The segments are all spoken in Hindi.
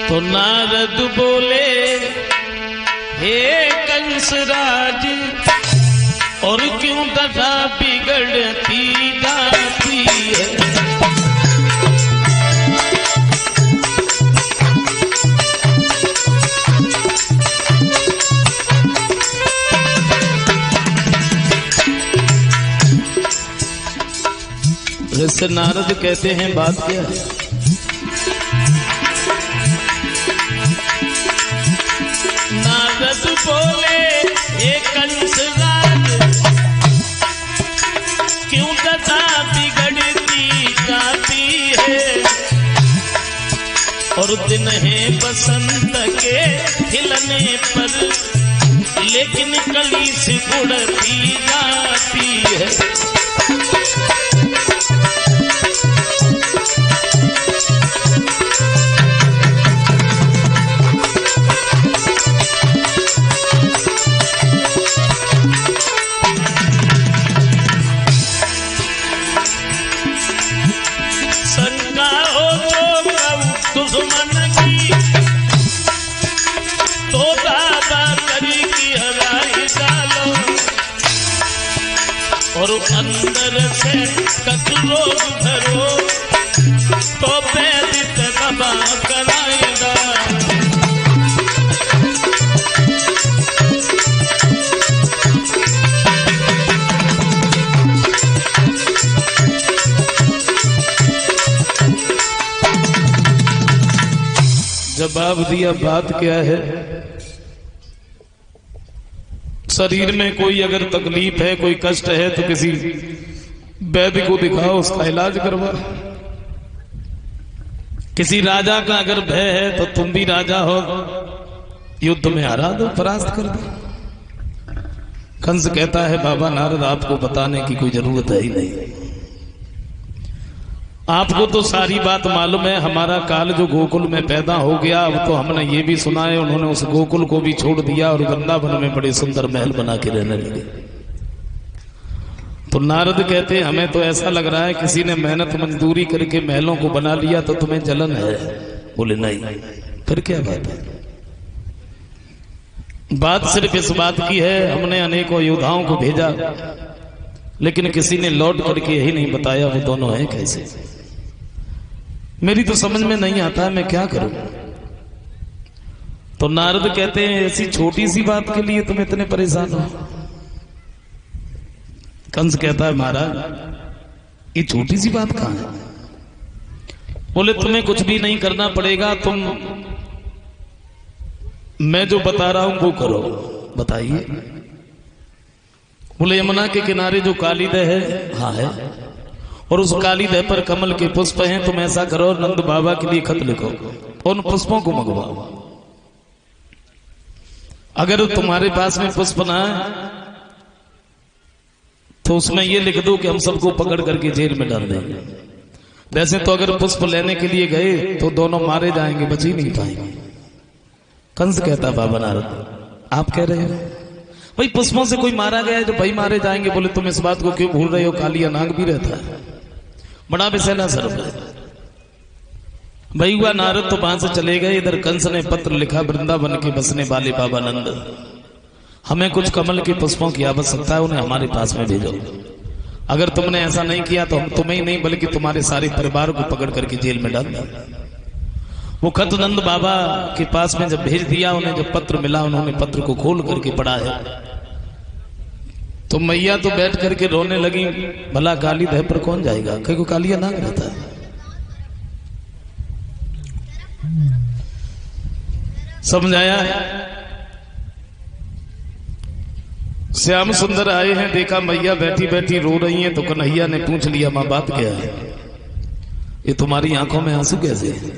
तो नारद बोले हे कंसराज और क्यों दशा बिगड़ती जाती है। जैसे नारद कहते हैं बात क्या है। नारद बोले ये कंसराज क्यों दशा बिगड़ती जाती है। और दिन है बसंत के खिलने पर लेकिन कली से उड़ती जाती है। दुश्मन की तो दादा करी की हराई डालो और अंदर से कचरो धरो तो पैदित दबा कराई डालो। जवाब दिया बात क्या है। शरीर में कोई अगर तकलीफ है कोई कष्ट है तो किसी वैद्य को दिखाओ उसका इलाज करवा। किसी राजा का अगर भय है तो तुम भी राजा हो युद्ध में हरा दो परास्त कर दो। कंस कहता है बाबा नारद आपको बताने की कोई जरूरत है ही नहीं। आपको तो सारी बात मालूम है। हमारा काल जो गोकुल में पैदा हो गया अब तो हमने ये भी सुना है उन्होंने उस गोकुल को भी छोड़ दिया और वृंदावन में बड़े सुंदर महल बना के रहने लगे। तो नारद कहते हमें तो ऐसा लग रहा है किसी ने मेहनत मजदूरी करके महलों को बना लिया तो तुम्हें जलन है। बोले नहीं। फिर क्या बात है। बात सिर्फ इस बात की है हमने अनेकों योद्धाओं को भेजा लेकिन किसी ने लौट करके यही नहीं बताया वो दोनों हैं कैसे। मेरी तो समझ में नहीं आता है मैं क्या करूं। तो नारद कहते हैं ऐसी छोटी सी बात के लिए तुम इतने परेशान हो। कंस कहता है महाराज ये छोटी सी बात कहां है। बोले तुम्हें कुछ भी नहीं करना पड़ेगा तुम मैं जो बता रहा हूं वो करो। बताइए। बोले यमुना के किनारे जो कालीदह है हाँ है और उस कालीदह पर कमल के पुष्प हैं। तुम ऐसा करो नंद बाबा के लिए खत लिखो उन पुष्पों को मंगवाओ। अगर तुम्हारे पास में पुष्प ना है तो उसमें ये लिख दो कि हम सबको पकड़ करके जेल में डाल देंगे। वैसे तो अगर पुष्प लेने के लिए गए तो दोनों मारे जाएंगे बच ही नहीं पाएंगे। कंस कहता बाबा नारद आप कह रहे हो भाई पुष्पों से कोई मारा गया है तो भाई मारे जाएंगे। बोले तुम इस बात को क्यों भूल रहे हो कालिया नाग भी रहता है बड़ा विषैला सर्प है। भाई हुआ नारद तो वहां से चले गए। इधर कंस ने पत्र लिखा वृंदावन के बसने वाले बाबा नंद हमें कुछ कमल के पुष्पों की आवश्यकता है उन्हें हमारे पास में भेजो। अगर तुमने ऐसा नहीं किया तो हम तुम्हें ही नहीं बल्कि तुम्हारे सारे परिवार को पकड़ करके जेल में डाल देंगे। वो खत नंद बाबा के पास में जब भेज दिया उन्हें जब पत्र मिला उन्होंने पत्र को खोल करके पढ़ा है तो मैया तो बैठ करके रोने लगी। भला कालीदह पर कौन जाएगा क्योंकि कालिया नाग रहता है। समझाया। श्याम सुंदर आए हैं देखा मैया बैठी बैठी रो रही हैं तो कन्हैया ने पूछ लिया मां बात क्या है। ये तुम्हारी आंखों में आंसू कैसे है।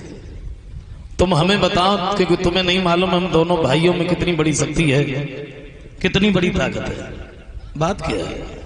तुम हमें बताओ क्योंकि तुम्हें नहीं मालूम हम दोनों भाइयों में कितनी बड़ी शक्ति है कितनी बड़ी ताकत है। बात क्या है।